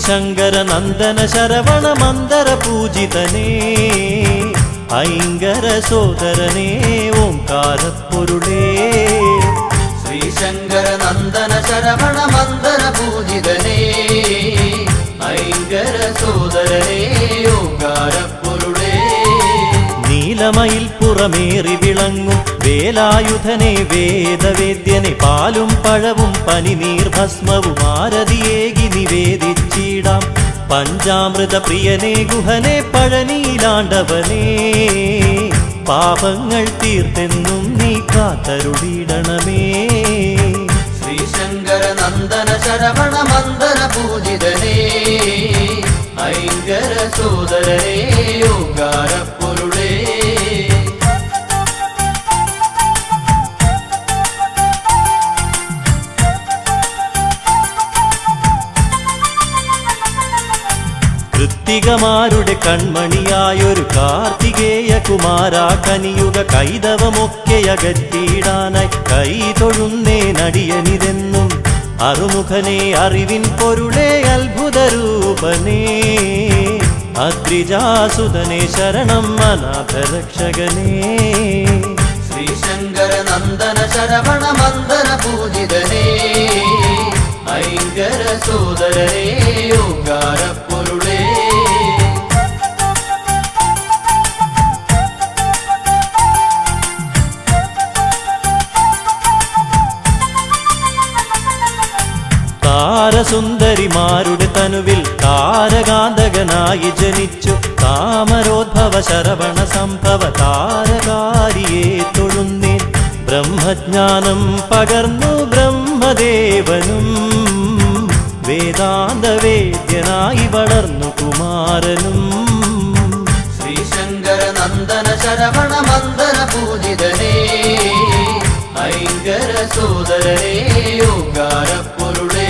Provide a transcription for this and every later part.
ശ്രീശങ്കര നന്ദന ശരവണ മന്ദര പൂജിതനേ ഐങ്കര സോദരനേ ഓംകാരപ്പൊരുളേ ശ്രീശങ്കര നന്ദന ശരവണ മന്ദര പൂജിതനേ ഐങ്കര സോദരനേ ഓംകാരപ്പൊരുളേ നീലമയിൽ പുറമേറി വിളങ്ങും വേലായുധനെ വേദവേദ്യനെ പാലും പഴവും പനിനീർ ഭസ്മവും ആരതിയേകി നിവേദിച്ചിടാം പഞ്ചാമൃത പ്രിയനെ ഗുഹനെ പഴനീലാണ്ടവനേ പാപങ്ങൾ തീർത്തെന്നും നീ കാത്തരുളിടണമേ ശ്രീശങ്കര നന്ദന ശരവണ മന്ദര പൂജിതനേ ഐങ്കര സോദരനേ ഓംകാരപ്പൊരുളേ കൃത്തികമാരുടെ കൺമണിയായൊരു കാർത്തികേയ കുമാര കനിയുക കൈതവമൊക്കെ അകറ്റിയിടാനായി കൈ തൊഴുന്നേനടിയനിതെന്നും അറുമുഖനെ അറിവിൻ പൊരുളേ അത്ഭുതരൂപനേ അദ്രിജാസുതനെ ശരണം അനാഥരക്ഷകനേ ശ്രീശങ്കര നന്ദന ശരവണ മന്ദര പൂജിതനേ ഐങ്കര സോദരനേ ഓംകാരപ്പൊരുളേ താരസുന്ദരിമാരുടെ തനുവിൽ താരകാന്തകനായി ജനിച്ചു താമരോദ്ഭവ ശരവണ സംഭവ താരകാരിയെ തൊഴുന്നേൻ ബ്രഹ്മജ്ഞാനം പകർന്നു ബ്രഹ്മദേവനും വേദാന്തവേദ്യനായി വളർന്നു കുമാരനും ശ്രീശങ്കര നന്ദന ശരവണ മന്ദര പൂജിതനേ ഐങ്കര സോദരനേ ഓംകാരപ്പൊരുളേ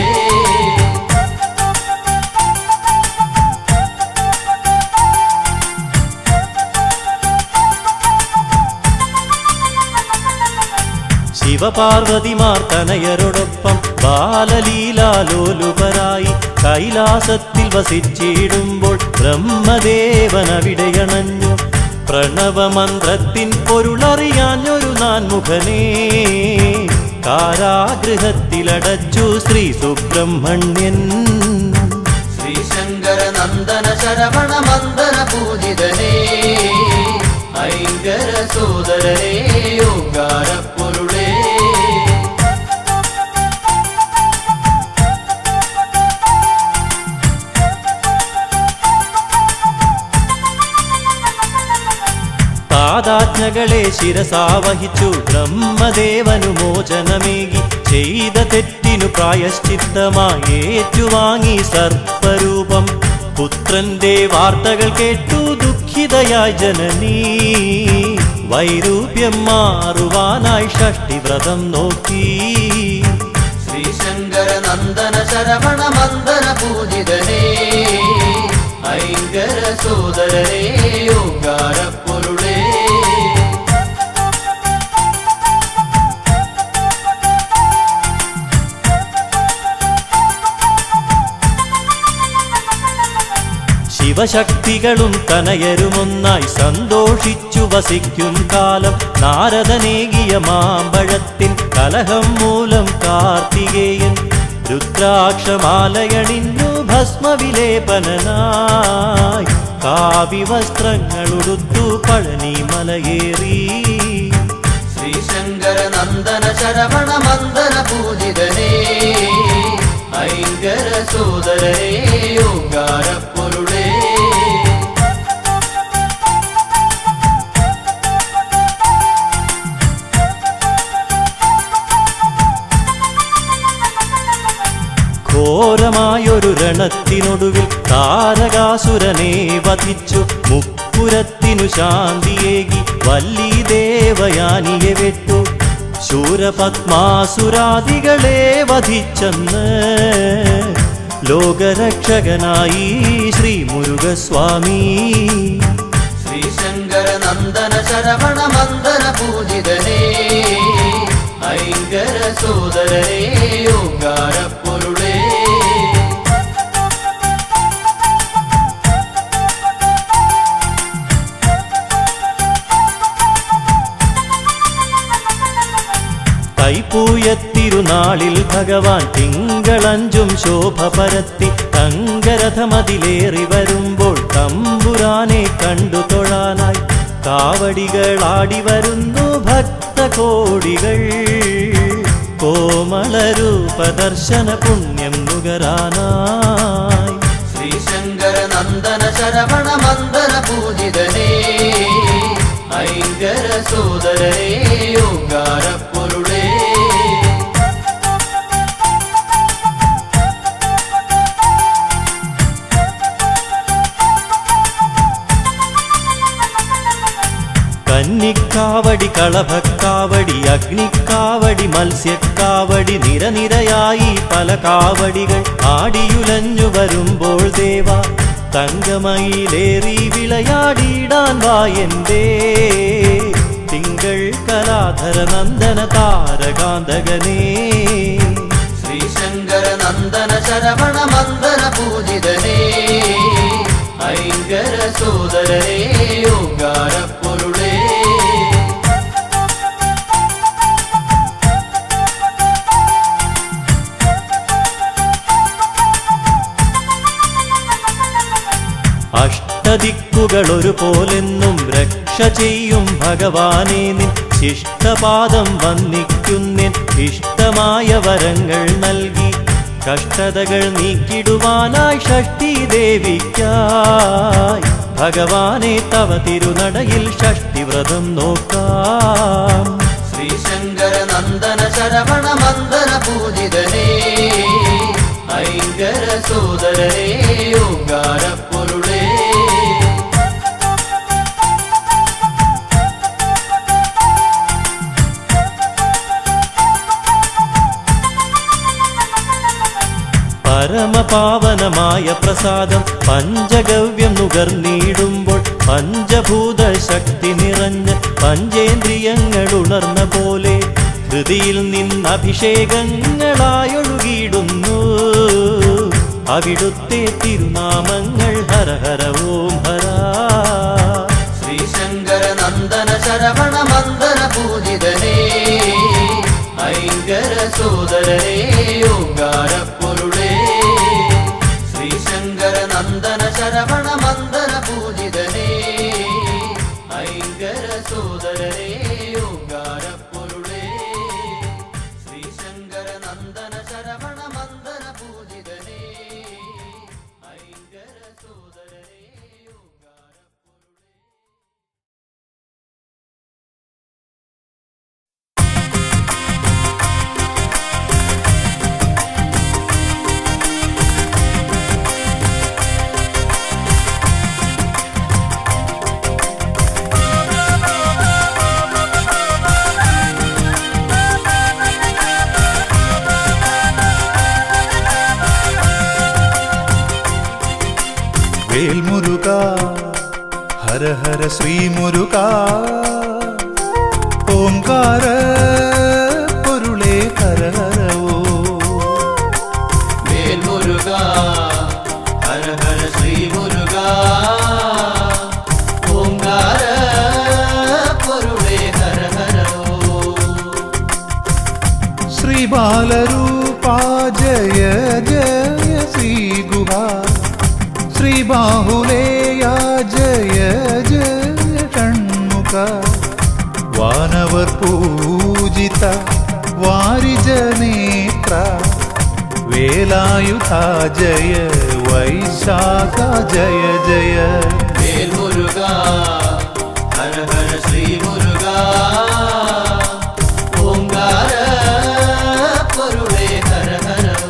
ശിവപാർവതിമാർ തനയരോടൊപ്പം ബാലലീലാലോലുപരായി കൈലാസത്തിൽ വസിച്ചിടുമ്പോൾ ബ്രഹ്മദേവനവിടെയണഞ്ഞു പ്രണവമന്ത്രത്തിൻ പൊരുളറിയാഞ്ഞൊരു നാൻമുഖനേ കാരാഗൃഹത്തിലടച്ചു ശ്രീ സുബ്രഹ്മണ്യൻ ശ്രീശങ്കര നന്ദന ശരവണ മന്ദര പൂജിതനേ ഐങ്കര സോദരനേ ഓംകാരപ്പൊരുളേ താതാജ്ഞകളെ ശിരസാവഹിച്ചു ബ്രഹ്മദേവനു മോചനമേകി ചെയ്ത തെറ്റിനു പ്രായശ്ചിത്തമായി ഏറ്റുവാങ്ങി സർപ്പരൂപം പുത്രന്റെ വാർത്തകൾ കേട്ടു ദുഃഖിതയായി ജനനീ വൈരൂപ്യം മാറുവാനായി ഷഷ്ടിവ്രതം നോക്കി ശ്രീശങ്കര നന്ദന ശരവണ മന്ദര പൂജിതനേ ഐങ്കര സോദരനേ ഓംകാരപ്പൊരുളേ ശിവശക്തികളും തനയരുമൊന്നായി സന്തോഷിച്ചു വസിക്കും കാലം നാരദനേകിയ മാമ്പഴത്തിൻ കലഹം മൂലം കാർത്തികേയൻ രുദ്രാക്ഷമാലയണിഞ്ഞു ഭസ്മവിലേപനായി കാവ്യവസ്ത്രങ്ങളുടുത്തു പഴനി മലയേറി ശ്രീശങ്കര നന്ദന ശരവണ മന്ദര പൂജിതനേ ഐങ്കര സോദരനേ ഓംകാരപ്പൊരുളേ ഘോരമായൊരു രണത്തിനൊടുവിൽ താരകാസുരനെ വധിച്ചു മുപ്പുരത്തിനു ശാന്തിയേകി വല്ലി ദേവയാനിയെ വെട്ടു ശൂരപത്മാസുരാദികളെ വധിച്ചെന്ന് ലോകരക്ഷകനായി ശ്രീ മുരുകസ്വാമി ശ്രീശങ്കര നന്ദന ശരവണ മന്ദര പൂജിതനേ ഐങ്കര സോദരനേ ഓംകാരപ്പൊരുളേ തൈപ്പൂയത്തിരുനാളിൽ ഭഗവാൻ തിങ്കളഞ്ചും ശോഭ പരത്തി തങ്കരഥമതിലേറി വരുമ്പോൾ തമ്പുരാനെ കണ്ടു തൊഴാനായി കാവടികളാടി വരുന്നു ഭക്തകോടികൾ. കോമളരൂപദർശന പുണ്യം നുകരാനായി ശ്രീശങ്കര നന്ദന ശരവണ മന്ദന പൂജിതനേ, ഐങ്കര സോദരനേ, ഓങ്കാര പൊരുളേ. കന്നിക്കാവടി കളഭക്കാവടി അഗ്നിക്കാവടി മത്സ്യക്കാവടി നിരനിരയായി പല കാവടികൾ ആടിയുലഞ്ഞു വരുമ്പോൾ ദേവ തങ്കമയിലേറി വിളയാടിയിടാൻ വായന്തേ. തിങ്കൾ കലാധര നന്ദന താരകാന്തകനേ, ശ്രീശങ്കര നന്ദന ശരവണ മന്ദന പൂജിതനേ, ഐങ്കര സോദരനേ, ഓങ്കാര പൊരുളേ. അഷ്ടദിക്കുകൾ ഒരുപോലെന്നും രക്ഷ ചെയ്യും ഭഗവാനെ നിൻ ശിഷ്ടപാദം വന്ദിക്കുന്നിൻ ഇഷ്ടമായ വരങ്ങൾ നൽകി കഷ്ടതകൾ നീക്കിടുവാനായി ഷഷ്ഠി ദേവിക്കായി ഭഗവാനെ തവ തിരുനടയിൽ ഷഷ്ഠിവ്രതം നോക്കാം. ശ്രീശങ്കര നന്ദന ശരവണ മന്ദന പൂജിതനേ, ഐങ്കര സോദരനേ, ഓങ്കാര പൊരുളേ. പരമപാവനമായ പ്രസാദം പഞ്ചഗവ്യം നുകർന്നിടുമ്പോൾ പഞ്ചഭൂത ശക്തി നിറഞ്ഞ് പഞ്ചേന്ദ്രിയങ്ങൾ ഉണർന്ന പോലെ ഹൃദിയിൽ നിന്നഭിഷേകങ്ങളായൊഴുകിയിടുന്നു അവിടുത്തെ തിരുനാമങ്ങൾ ഹര ഹര ഓം ഹര. ശ്രീശങ്കര നന്ദന ശരവണ മന്ദന പൂജിതനേ, ഐങ്കര സോദരനേ, ഓങ്കാര പൊരുളേ. ശ്രീശങ്കര നന്ദന ശരവണ മന്ദന പൂജിതനേ, ഐങ്കര സോദരനേ, ഓങ്കാര പൊരുളേ. ശ്രീശങ്കര നന്ദന ശരവണ മന്ദന പൂജിതനേ, ഐങ്കര സോദരനേ, ഓങ്കാര പൊരുളേ. വേൽമുരുകാ ഹര ഹര ശ്രീ മുരുകാ ഓംകാര പൊരുളേ ഹര ഹര ഓ. വേൽമുരുകാ ഹര ഹര ശ്രീ മുരുകാ, ഓങ്കാര പൊരുളേ ഹര ഹര ഓ. ശ്രീ ബാലരൂപാ ജയ ജയ ശ്രീ ഗുഹാ ശ്രീ ബാഹുലേയാ ജയ ജയ ഷൺമുഖ വാനവർ പൂജിത വാരിജനേത്ര വേലായുധ ജയ വൈശാഖ ജയ ജയ. വേൽമുരുകാ ഹര ഹര ശ്രീ മുരുകാ, ഓങ്കാര പൊരുളേ ഹര ഹര ഓ.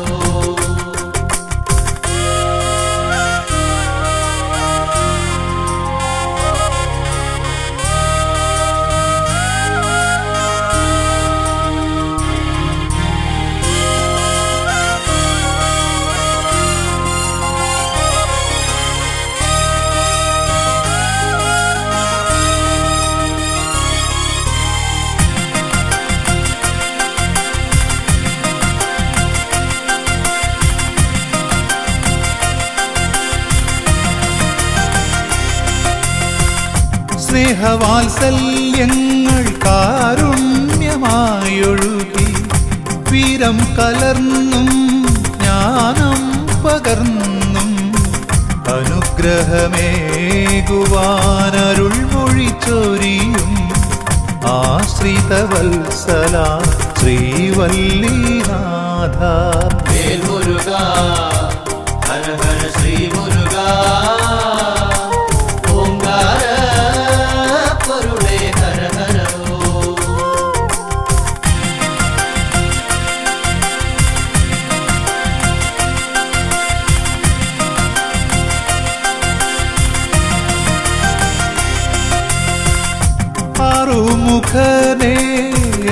സ്നേഹവാത്സല്യങ്ങൾ കാരുണ്യമായൊഴുകി ക്ഷീരം കലർന്നും ജ്ഞാനം പകർന്നും അനുഗ്രഹമേകുവാനരുൾമൊഴി ചൊരിയും ആശ്രിതവത്സല ശ്രീവല്ലിനാഥ. വേൽ മുരുകാ ഹര ഹര ശ്രീ മുരുകാ ഓംകാര പൊരുളേ ഹര ഹര ഓം. ആറുമുഖനേ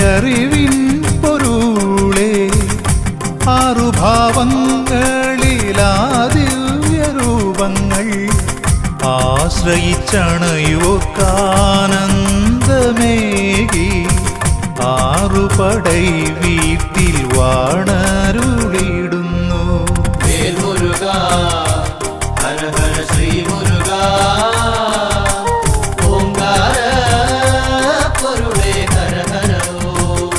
അറിവിൻ പൊരുളേ ആറുഭാവങ്ങളിലാദിവ്യരൂപങ്ങൾ ആശ്രയിച്ചണയോർക്കാനന്ദമേകി ആറുപടൈ വീട്ടിൽ വാണരുളിടുന്നു. വേൽ മുരുകാ ഹര ഹര ശ്രീ മുരുകാ ഓംകാര പൊരുളേ ഹര ഹര ഓം.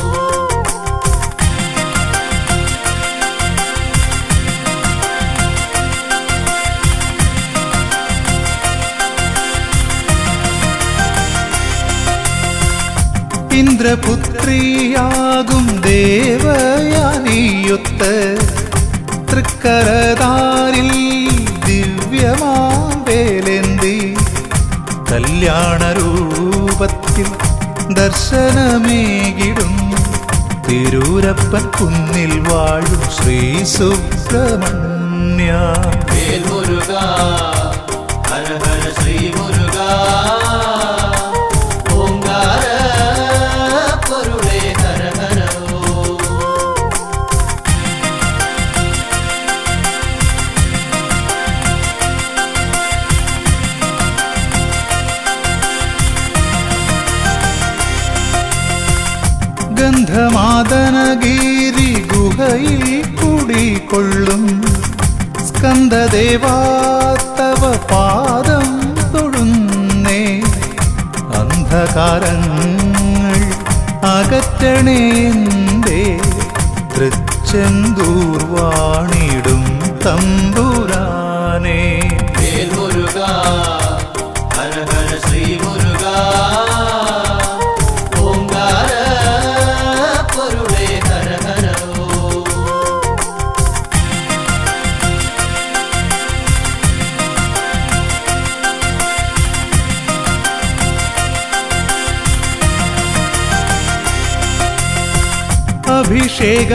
ഇന്ദ്രപുത്രിയാകും ദേവയാനിയൊത്ത് തൃക്കരതാരിൽ ദിവ്യമാവേലേന്തി കല്യാണരൂപത്തിൽ ദർശനമേകിടും തിരൂരപ്പൻ കുന്നിൽ വാഴും ശ്രീ സുബ്രഹ്മണ്യ. വേൽ മുരുകാ ഹര ഹര ശ്രീ മുരുകാ ഓംകാര പൊരുളേ ഹര ഹര ഓം. ഗന്ധമാദനഗിരി ഗുഹയിൽ കുടികൊള്ളും സ്കന്ദദേവാ തവ പാദം തൊഴുന്നേ. അന്ധകാരങ്ങൾ അകറ്റണേന്തേ തൃച്ചെന്തൂർ വാണിടും തമ്പുരാനേ. വേൽ മുരുകാ ഹര ഹര ശ്രീ മുരുകാ ഓംകാര പൊരുളേ ഹര ഹര ഓം.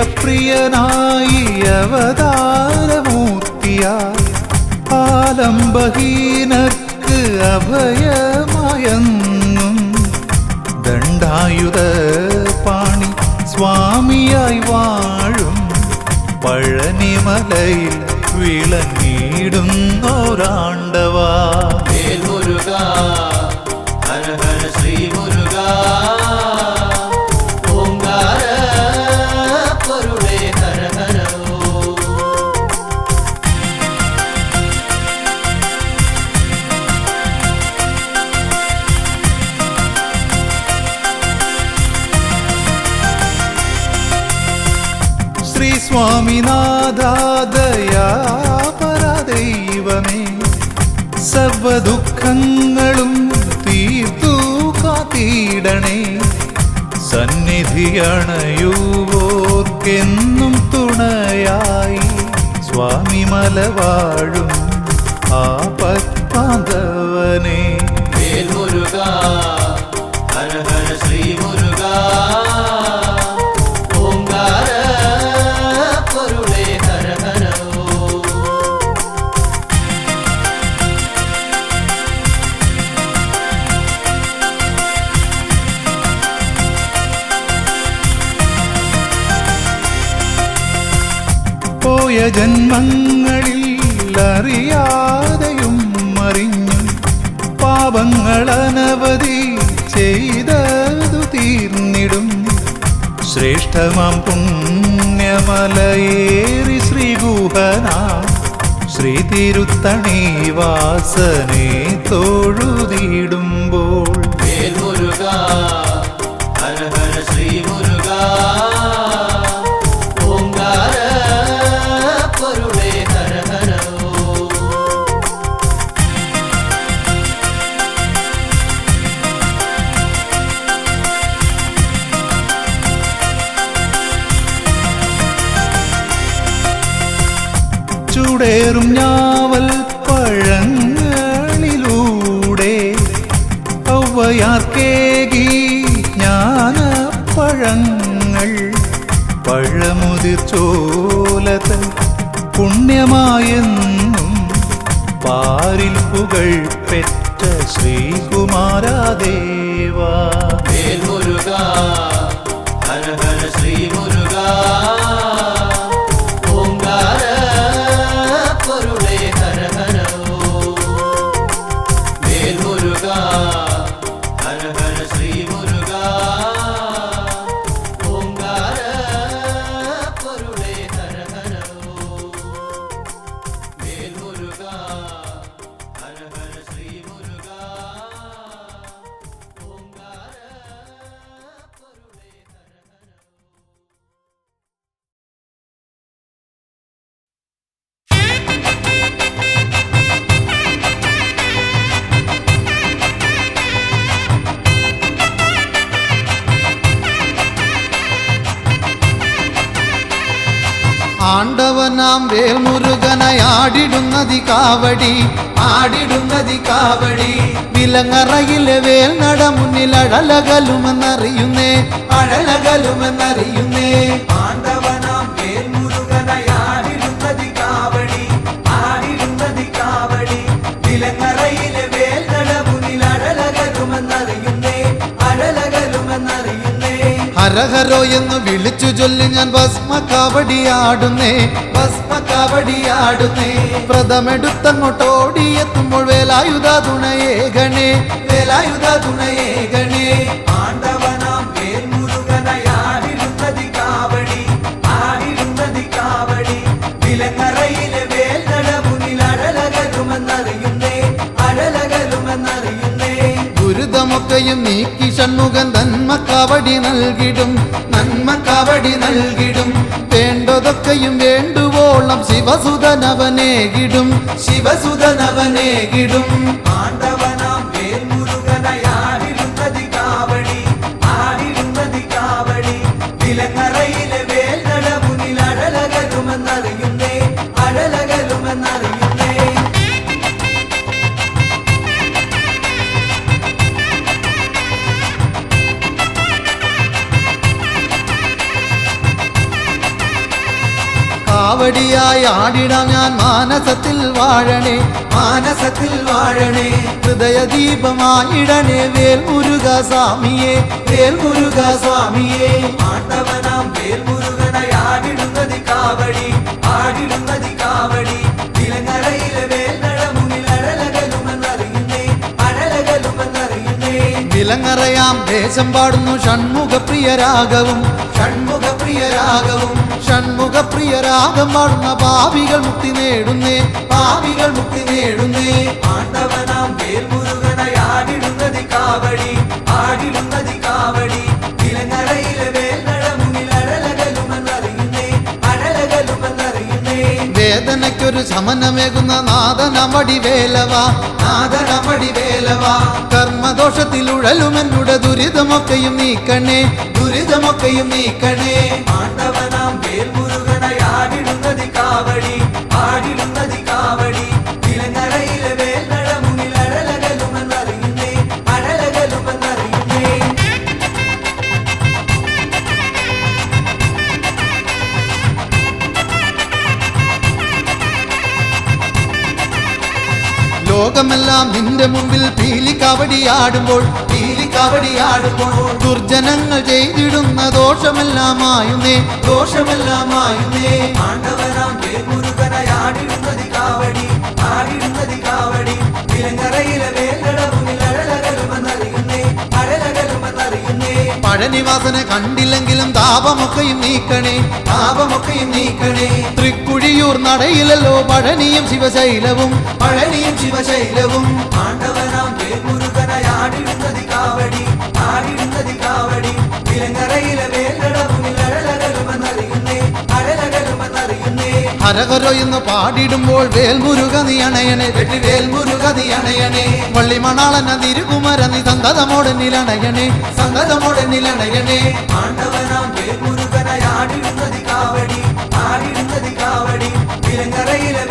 അഭിഷേകപ്രിയനായി അവതാരമൂർത്തിയായി ആലംബഹീനർക്ക് അഭയമായെന്നും ദണ്ഡായുധ പാണി സ്വാമിയായി വാഴും പഴനിമലയിൽ വിളങ്ങിടുന്നോരാണ്ടവാ. വേൽ മുരുകാ ഹര ഹര ശ്രീ മുരുകാ ഓംകാര പൊരുളേ ഹര ഹര ഓം. ശ്രീ സ്വാമിനാഥദയാപരദൈവമേ സർവദുഃഖങ്ങളും തീർത്തു കാത്തിടണേ. സന്നിധിയണയുവോർക്കെന്നും തുണയായി സ്വാമി മലവാഴും ആപത്പാദവനേ. വേൽ മുരുകാ ഹര ഹര ശ്രീ മുരുകാ ഓംകാര പൊരുളേ ഹര ഹര ഓം. പോയ ജന്മങ്ങളിൽ അറിയാതെയും അറിഞ്ഞും പാപങ്ങളനവധി ചെയ്തതു തീർന്നിടും. ശ്രേഷ്ഠമാം പുണ്യമലയേറി ശ്രീഗുഹനാ ശ്രീ തിരുത്തണി വാസനെ തൊഴുതിടുമ്പോൾ. വേൽ മുരുകാ ഹര ഹര ശ്രീ മുരുകാ ചൂടേറും ഞാവൽ പഴങ്ങളിലൂടെ ഔവയാർക്കേകി ജ്ഞാനപ്പഴങ്ങൾ പഴമുതിർ ചോലതൻ പുണ്യമായെന്നും പാരിൽ പുകൾ പെറ്റ ശ്രീകുമാരദേവാ. വേൽമുരുകാ ഹര ഹര ശ്രീ മുരുകാ ഓംകാര പൊരുളേ ഹര ഹര വേൽമുരുകാ ഹര ഹര ശ്രീ മുരുകാ ഓംകാര പൊരുളേ ഹര ഹര വേൽമുരുകാ ഹര ഹര ശ്രീ മുരുകാ ഓംകാര പൊരുളേ ഹര ഹര. ആണ്ടവനാം വേൽമുരുകനായാടിടുന്നതി കാവടി ആടിടുന്നതി കാവടി വിലങ്ങറയിലെ വേൽ നട മുന്നിൽ അഴലകലുമെന്നറിയുന്നേ അഴലകലുമെന്നറിയുന്നേ ആണ്ടവനാം വേൽമുരുകനായാടിടുന്നതി കാവടി ആടിടുന്നതി കാവടി വിലങ്ങറയിലെ വേൽ നട മുന്നിൽ അഴലകലുമെന്നറിയുന്നേ അഴലകലുമെന്നറിയുന്നേ ഹരഹരോ എന്ന് വിളിച്ചു ചൊല്ലി ഞാൻ ഭസ്മ കാവടിയാടുന്നേ ഭസ്മ കാവടിയാടുന്നേ വ്രതമെടുത്തങ്ങോട്ടോടിയെത്തുമ്പോൾ വേലായുധ തുണയേകണേ വേലായുധ തുണയേകണേ ആണ്ടവനാം വേൽമുരുകനായാടിടുന്നതി കാവടി ആടിടുന്നതി കാവടി വിലങ്ങറയിലെ വേൽ നട മുന്നിൽ അഴലകലുമെന്നറിയുന്നേ അഴലകലുമെന്നറിയുന്നേ ദുരിതമൊക്കെയും നീക്കി ഷൺമുഖൻ നന്മക്കാവടി നൽകിടും നന്മക്കാവടി നൽകിടും വേണ്ടതൊക്കെയും വേണ്ടുവോളം ശിവസുതനവനേകിടും ശിവസുതനവനേകിടും ആണ്ടവനാം വേൽമുരുകനായാടിടുന്നതി കാവടി ആടിടുന്നതി കാവടി വിലങ്ങറയിലെ വേൽ നട മുന്നിൽ അഴലകലുമെന്നറിയുന്നേ അഴലകലുമെന്നറിയുന്നേ കാവടിയായി ആടിടാം ഞാൻ മാനസത്തിൽ വാഴണേ മാനസത്തിൽ വാഴണേ ഹൃദയദീപമായിടണേ വേൽമുരുക സ്വാമിയേ വേൽമുരുക സ്വാമിയേ ആണ്ടവനാം വേൽമുരുകനായാടിടുന്നതി കാവടി ആടിടുന്നതി കാവടി വിലങ്ങറയിലെ വേൽ നട മുന്നിൽ അഴലകലുമെന്നറിയുന്നേ അഴലകലുമെന്നറിയുന്നേ വിലങ്ങറയാം ദേശം പാടുന്നു ഷൺമുഖപ്രിയരാഗവും ഷൺമുഖപ്രിയരാഗവും ഷൺമുഖപ്രിയരാഗം പാടുന്ന പാപികൾ മുക്തി നേടുന്നേ പാപികൾ മുക്തി നേടുന്നേ ആണ്ടവനാം വേൽമുരുകനായാടിടുന്നതി കാവടി ആടിടുന്നതി കാവടി വിലങ്ങറയിലെ വേൽ നട മുന്നിൽ അഴലകലുമെന്നറിയുന്നേ അഴലകലുമെന്നറിയുന്നേ വേദനയ്ക്കൊരു ശമനമേകുന്ന നാദനമടി വേലവ നാദനമടി വേലവ കർമ്മദോഷത്തിൽ ഉഴലുമെന്നുടെ ദുരിതമൊക്കെയും നീക്കണേ ദുരിതമൊക്കെയും നീക്കണേ ആണ്ടവനാം വേൽമുരുകനായാടിടുന്നതി കാവടി ആടിടുന്നതി കാവടി വിലങ്ങറയിലെ വേൽ നട മുന്നിൽ അഴലകലുമെന്നറിയുന്നേ അഴലകലുമെന്നറിയുന്നേ ലോകമെല്ലാം നിന്റെ മുമ്പിൽ പീലിക്കാവടിയാടുമ്പോൾ പീലിക്കാവടിയാടുമ്പോൾ ദുർജനങ്ങൾ ചെയ്തിടുന്ന ദോഷമെല്ലാമായുന്നേ ദോഷമെല്ലാമായുന്നേ ആണ്ടവനാം വേൽമുരുകനായാടിടുന്നതി കാവടി ആടിടുന്നതി കാവടി വിലങ്ങറയിലെ വേൽ നട മുന്നിൽ അഴലകലുമെന്നറിയുന്നേ അഴലകലുമെന്നറിയുന്നേ പഴനിവാസനെ കണ്ടില്ലെങ്കിലും താപമൊക്കെയും നീക്കണേ താപമൊക്കെയും നീക്കണേ തൃക്കുഴിയൂർ നടയിലല്ലോ പഴനിയും ശിവശൈലവും പഴനിയും ശിവശൈലവും ആണ്ടവനാം വേൽമുരുകനായാടിടുന്നതി കാവടി ആടിടുന്നതി കാവടി വിലങ്ങറയിലെ വേൽ നട മുന്നിൽ അഴലകലുമെന്നറിയുന്നേ അഴലകലുമെന്നറിയുന്നേ ഹരഹരോ എന്ന് പാടിടുമ്പോൾ വേൽമുരുക നീ അണയണേ വെട്ടി വേൽമുരുക നീ അണയണേ വള്ളിമണാളന തിരുകുമര നീ സന്തതമോടനിലണയണേ സന്തതമോടനിലണയണേ ആണ്ടവനാം വേൽമുരുകനായാടിടുന്നതി കാവടി ആടിടുന്നതി കാവടി വിലങ്ങറയിലെ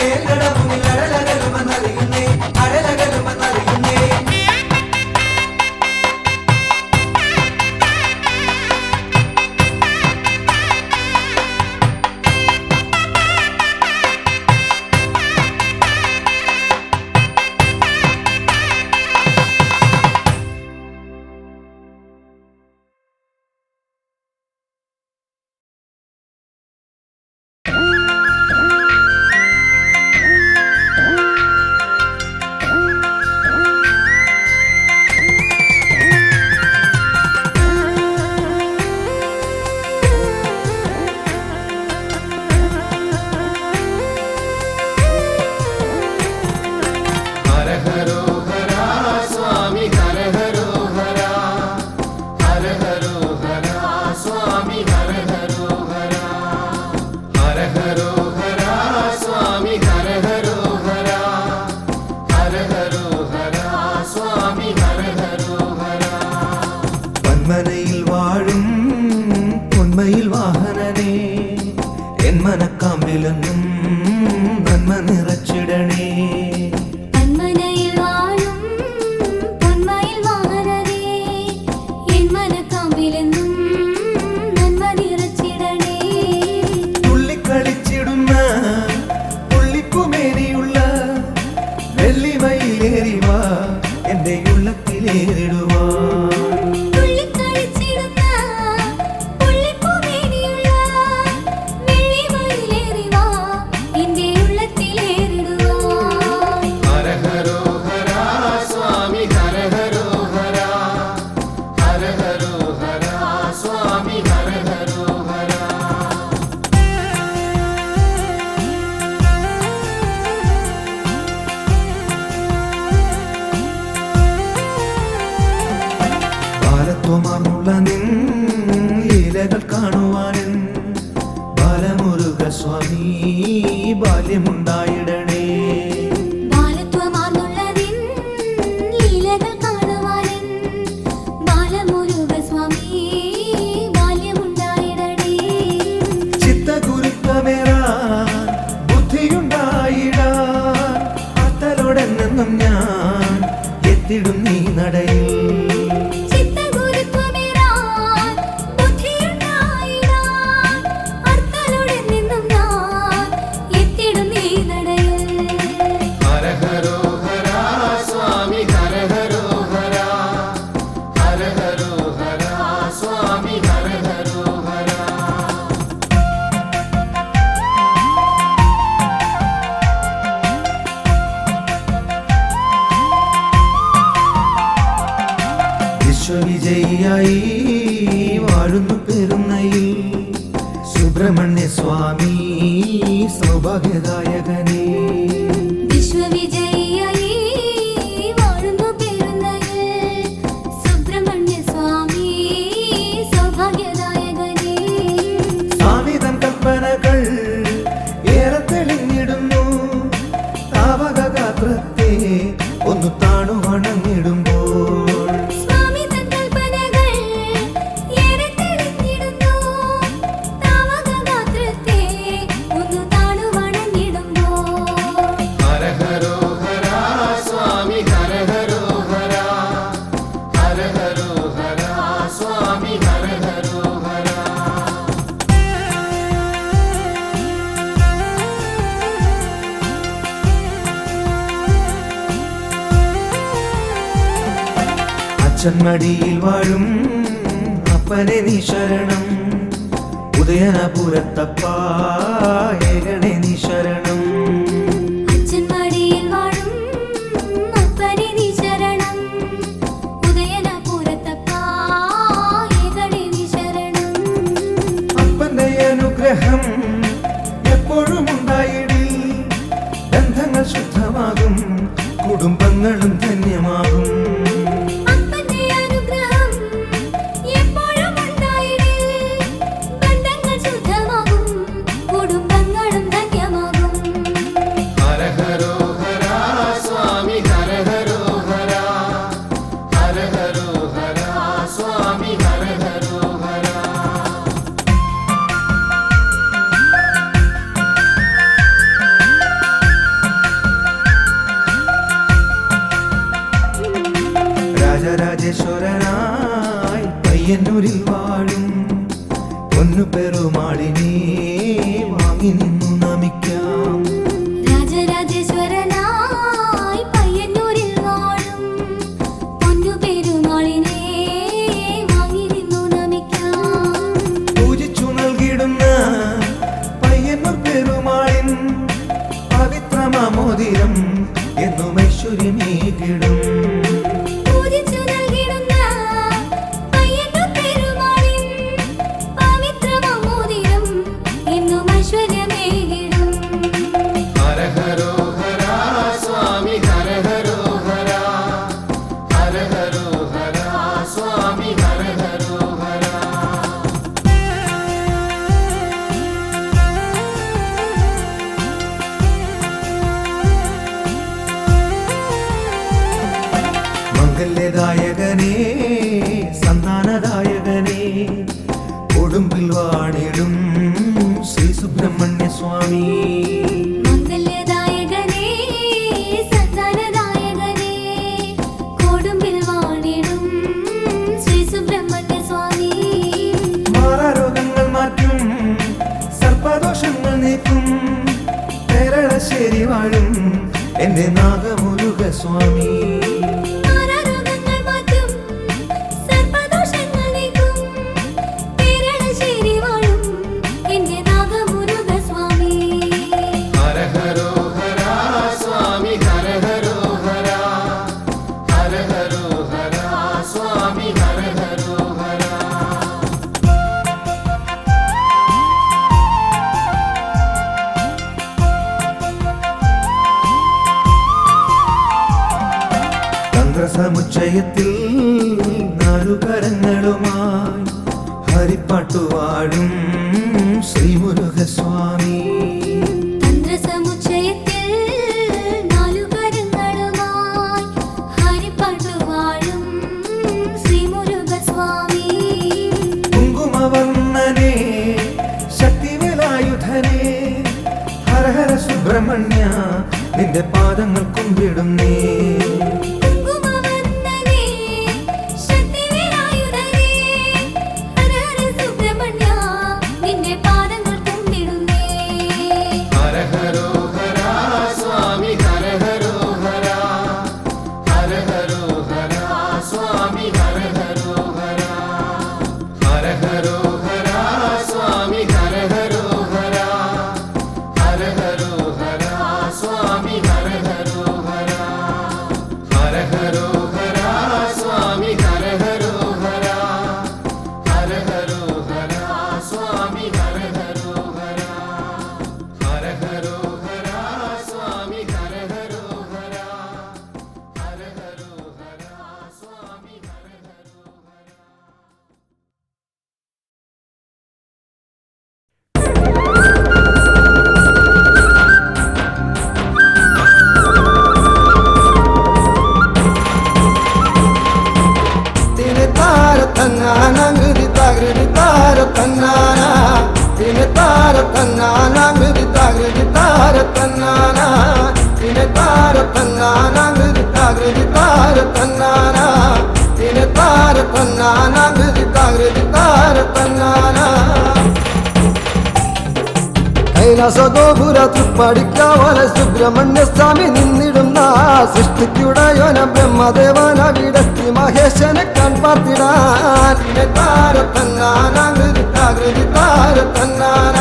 കാണുവാനൻ ബാലമുരുക സ്വാമി ബാല്യമുണ്ടായിടണേ. ബാലത്വമാർന്നുള്ളതിൻ ലീലകൾ കാണുവാനൻ ബാലമുരുക സ്വാമി ബാല്യമുണ്ടായിടണേ. ചിത്തഗുരുത്വമേറാൻ ബുദ്ധിയുണ്ടായിടാൻ അത്തലോടെന്നും ഞാൻ എത്തിടും നീ നടയിൽ. ചിത്തഗുരുത്വമേറാൻ ബുദ്ധിയുണ്ടായിടാൻ അർത്തലോടെ നിന്നും ഞാൻ എത്തിടും നീ നടയിൽ. ഹര ഹരോ ഹര സ്വാമി ഹര ഹരോ ഹര ഹര ഹരോ ഹര സ്വാമി ഹര ഹരോ ഹര. വിശ്വവിജയിയായി വാഴുന്നു പെരുന്നയിൽ സുബ്രഹ്മണ്യ സ്വാമി സൗഭാഗ്യദായകനേ. വിശ്വവിജയിയായി വാഴുന്നു പെരുന്നയിൽ സുബ്രഹ്മണ്യ സ്വാമി സൗഭാഗ്യദായകനേ. സ്വാമി തൻ കൽപ്പനകൾ ഏറെ തെളിഞ്ഞിടുന്നു. താവക ഗാത്രത്തെ ഒന്ന് താണു വണങ്ങിടുമ്പോൾ സ്വാമി തൻ കൽപ്പനകൾ ഏറെ തെളിഞ്ഞിടുന്നു. താവകഗാത്രത്തെ ഒന്ന് താണു വണങ്ങിടുമ്പോൾ ഹര ഹരോ ഹര സ്വാമി ഹര ഹരോ ഹര ഹര ഹരോ ഹര സ്വാമി ഹര ഹരോ ഹര. അച്ഛൻ മടിയിൽ വാഴും അപ്പനെ നീ ശരണം. ഉദയനപുരത്തപ്പാ ഏകണേ നീ ശരണം. അച്ഛൻ മടിയിൽ വാഴും അപ്പനെ നീ ശരണം. ഉദയനപുരത്തപ്പാ ഏകണേ നീ ശരണം. അപ്പന്റെ അനുഗ്രഹം എപ്പോഴും ഉണ്ടായിടി. ബന്ധങ്ങൾ ശുദ്ധമാകും, കുടുംബങ്ങളും ധന്യമാകും. അപ്പന്റെ അനുഗ്രഹം എപ്പോഴും ഉണ്ടായിടേ. ബന്ധങ്ങൾ ശുദ്ധമാകും, കുടുംബങ്ങളും ധന്യമാകും. ഹര ഹരോ ഹര സ്വാമി ഹര ഹരോ ഹര ഹര ഹരോ ഹര സ്വാമി ഹര ഹരോ ഹര. രാജരാജേശ്വരനായി പയ്യന്നൂരിൽ വാഴും പൊന്നു പെരുമാളിനെ വാങ്ങി നിന്നു നമിക്കാം. രാജരാജേശ്വരനായി പയ്യന്നൂരിൽ വാഴും പൊന്നു പെരുമാളിനെ വാങ്ങി നിന്നു നമിക്കാം. പൂജിച്ചു നൽകിടുന്ന പയ്യന്നൂർ പെരുമാളിൻ പവിത്രമാമോദിരം എന്നും ഐശ്വര്യമേകിടും. പൂജിച്ചു നൽകിടുന്ന പയ്യന്നൂർ പെരുമാളിൻ പവിത്രമോതിരം എന്നും ഐശ്വര്യമേകിടും. ഹര ഹരോ ഹര സ്വാമി ഹര ഹരോ ഹര ഹര ഹരോ ഹര സ്വാമി ഹര ഹരോ ഹര. മംഗല്യദായകനേ സന്താനദായകനേ കൊടുമ്പിൽ വാണിടും ശ്രീ സുബ്രഹ്മണ്യ സ്വാമി. മംഗല്യദായകനേ സന്താനദായകനേ കൊടുമ്പിൽ വാണിടും ശ്രീ സുബ്രഹ്മണ്യ സ്വാമി. മാറാരോഗങ്ങൾ മാറ്റും, സർപ്പദോഷങ്ങൾ നീക്കും, കേരളശ്ശേരി വാഴും എന്റെ നാഗമുരുക സ്വാമി. മാറാരോഗങ്ങൾ മാറ്റും, സർപ്പദോഷങ്ങൾ നീക്കും, കേരളശ്ശേരി വാഴും എന്റെ നാഗമുരുക സ്വാമി. ഹര ഹരോ ഹര സ്വാമി ഹര ഹരോ ഹര ഹര ഹരോ ഹര സ്വാമി ഹര ഹരോ ഹര. തന്ത്രസമുച്ചയത്തിൽ നാലുകരങ്ങളുമായി ഹരിപ്പാട്ടുവാടും വാഴും ശ്രീമുരുകസ്വാമി തന്ത്രസമുച്ചയത്തിൽ നാലുകരങ്ങളുമായി ഹരിപ്പാട്ടു വാഴും ശ്രീമുരുകസ്വാമി കുങ്കുമവർണ്ണനെ ശക്തിവേലായുധനെ ഹര ഹര സുബ്രഹ്മണ്യ നിന്റെ പാദങ്ങൾ കുമ്പിടുന്നേ കുങ്കുമവർണ്ണനേ ശക്തിവേലായുധനേ ഹര ഹര സുബ്രഹ്മണ്യ നിന്റെ പാദങ്ങൾ കുമ്പിടുന്നേ ഹര ഹരോ ഹര സ്വാമി ഹര ഹരോ ഹര ഹര ഹരോ ഹര സ്വാമി ഹര ഹരോ ഹര ഹര ഹരോ ഹര സ്വാമി ഹര ഹരോ ഹര ഹര ഹരോ ഹര സ്വാമി ഹര ഹരോ ഹര ഹര ഹരോ ഹര സ്വാമി ഹര ഹരോ ഹര ഹര ഹരോ ഹര സ്വാമി ഹര ഹരോ ഹര ഹര ഹരോ ഹര സ്വാമി ഹര ഹരോ ഹര ഹര ഹരോ ഹര സ്വാമി ഹര ഹരോ ഹര തിനെ താര തന്നാനങ്ങൃതി തകൃതി താര തന്നാന തിനെ താര തന്നാനങ്ങൃതി തകൃതി താര തന്നാന തിനെ താര തന്നാനങ്ങൃതി തകൃതി താര തന്നാന തിനെ താര തന്നാനങ്ങൃതി തകൃതി താര തന്നാന കൈലാസഗോപുര തൃപ്പടിക്കാവല സുബ്രഹ്മണ്യ സ്വാമി നിന്നിടുന്ന സൃഷ്ടിക്കുടയോന ബ്രഹ്മദേവന വിടത്തി മഹേശനെ കൺപാർത്തിടാൻ താര തന്നാനൃതി താകൃതി താര തന്നാന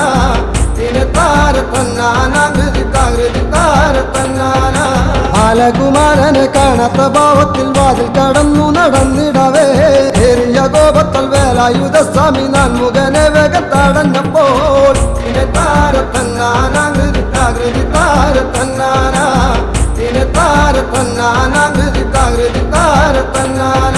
തിനെ താര തന്നാനൃതി താകൃതി താര തന്നാന ബാലകുമാരനെ കാണാത്ത ഭാവത്തിൽ വാതിൽ കടന്നു നടന്നിടവേ ഏറിയ കോപത്തൽ വേലായുധ സ്വാമി നാൻമുഖനെ വേഗത്തടഞ്ഞപ്പോൾ തിനെ താര തന്നാനൃതി താകൃതി താര തന്നാന തിനെ താര തന്നാനൃതി താകൃതി താര തന്നാന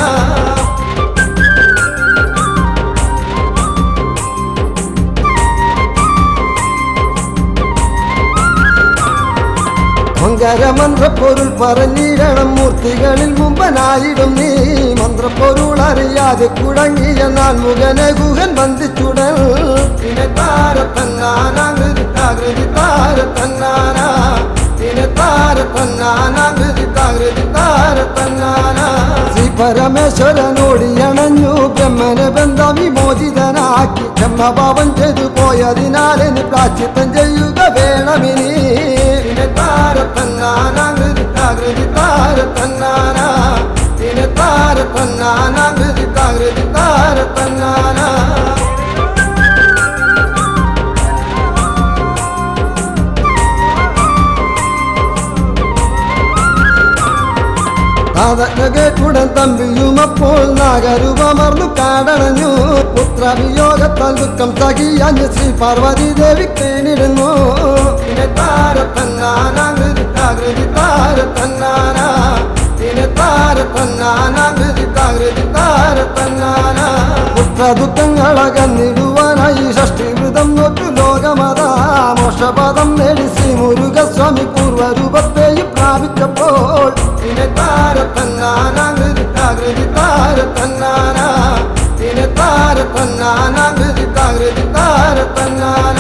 മന്ത്രപ്പൊരുൾ പറഞ്ഞിടണം മൂർത്തികളിൽ മുമ്പനായിടും നീ മന്ത്രപ്പൊരുൾ അറിയാതെ കുടങ്ങിയ നാൻമുഖനെ ഗുഹൻ ബന്ധിച്ചുടൽ തിനെ താര തന്നാനൃതി താകൃതി താര തന്നാന തിനെ താര തന്നാനൃതി താകൃതി താര തന്നാന ശ്രീ പരമേശ്വരനോടിയണഞ്ഞു ബ്രഹ്മനെ ബന്ധ വിമോചിതനാക്കി ബ്രഹ്മഭാവം ചെയ്തു പോയതിനാലിന് പ്രാശ്ചിത്തം ചെയ്യുക വേണമിനി തിനെ താര തന്നാനൃതി താകൃതി താര തന്നാന തിനെ താര തന്നാനൃതി താകൃതി താര തന്നാന കേട്ടുടൻ തമ്പിയുമപ്പോൾ നാഗരൂപമർന്നു കാടണഞ്ഞു പുത്രവിയോഗത്താൽ ദുഃഖം സഹിയഞ്ഞ് ശ്രീ പാർവതി ദേവി കേണിടുന്നു തിനെ താര തന്നാനൃതി താകൃതി താര തന്നാന തിനെ താര തന്നാനൃതി താകൃതി താര തന്നാന പുത്രദുഃഖങ്ങളകന്നിടുവാനായി ഷഷ്ടിവൃതം നോറ്റു ലോകമതാ മോക്ഷപദം നേടി ശ്രീ മുരുകസ്വാമി പൂർവരൂപത്തെയും പ്രാപിച്ചപ്പോൾ തിനെ താര തന്നാനൃതി താകൃതി താര തന്നാന തിനെ താര തന്നാനൃതി താകൃതി താര തന്നാന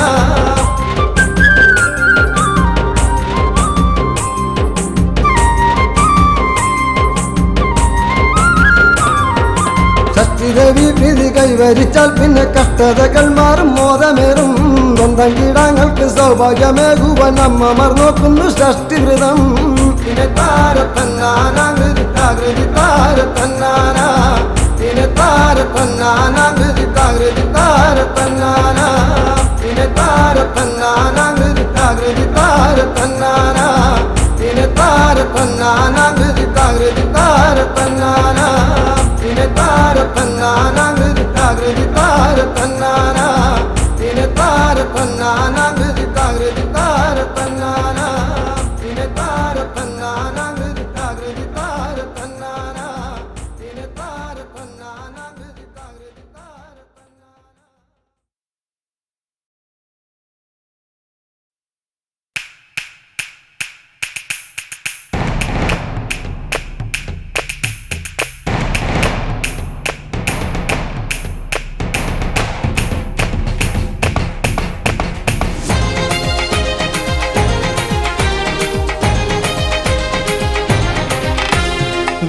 ഷഷ്ടിദേവി പ്രീതി കൈവരിച്ചാൽ പിന്നെ കഷ്ടതകൾ മാറും മോദമേറും സ്വന്തം കീടങ്ങൾക്ക് സൗഭാഗ്യമേകുവാൻ അമ്മമാർ നോക്കുന്നു ഷഷ്ടിവൃതം തിനെ താര തന്നാനൃതി താകൃതി താര തന്നാന തിനെ താര തന്നാനൃതി താകൃതി താര തന്നാന തിനെ താര തന്നാനൃതി താകൃതി താര തന്നാന തിനെ താര തന്നാനൃതി താകൃതി താര തന്നാന തിനെ താര തന്നാനൃതി താകൃതി താര തന്നാന തിനെ താര തന്നാനൃതി താകൃതി താര തന്നാന തിനെ താര തന്നാനൃതി താകൃതി താര തന്നാന തിനെ താര തന്നാനൃതി താകൃതി താര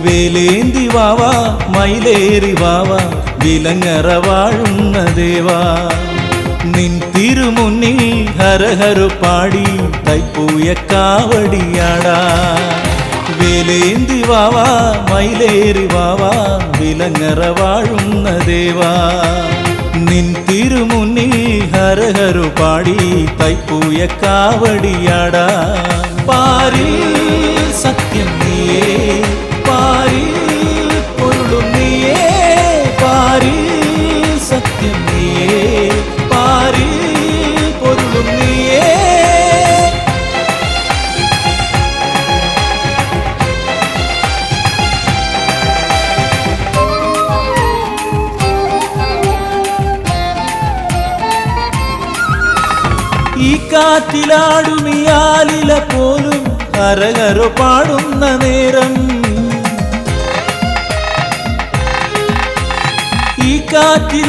വേലേന്തി വാവാ മയിലേറി വാവാ വിലങ്ങറ വാഴുന്ന ദേവാ നിൻ തിരുമുന്നിൽ ഹരഹരു പാടി തൈപ്പൂയ കാവടിയാടാ വേലേന്തി വാവാ മയിലേറി വാവാ വിലങ്ങറ വാഴുന്ന ദേവാ നിൻ തിരുമുന്നിൽ ഹരഹരു പാടി തൈപ്പൂയ കാവടിയാടാ പാരിൽ സത്യം നീയേ പാരിൽ പൊരുളും നീയേ പാരിൽ സത്യം നീയേ പാരിൽ പൊരുളും നീയേ ഈ കാറ്റിലാടുമിയാലില പോലും ഹരഹരു പാടുന്ന നേരം ഈ കാറ്റിലാടുമിയാലില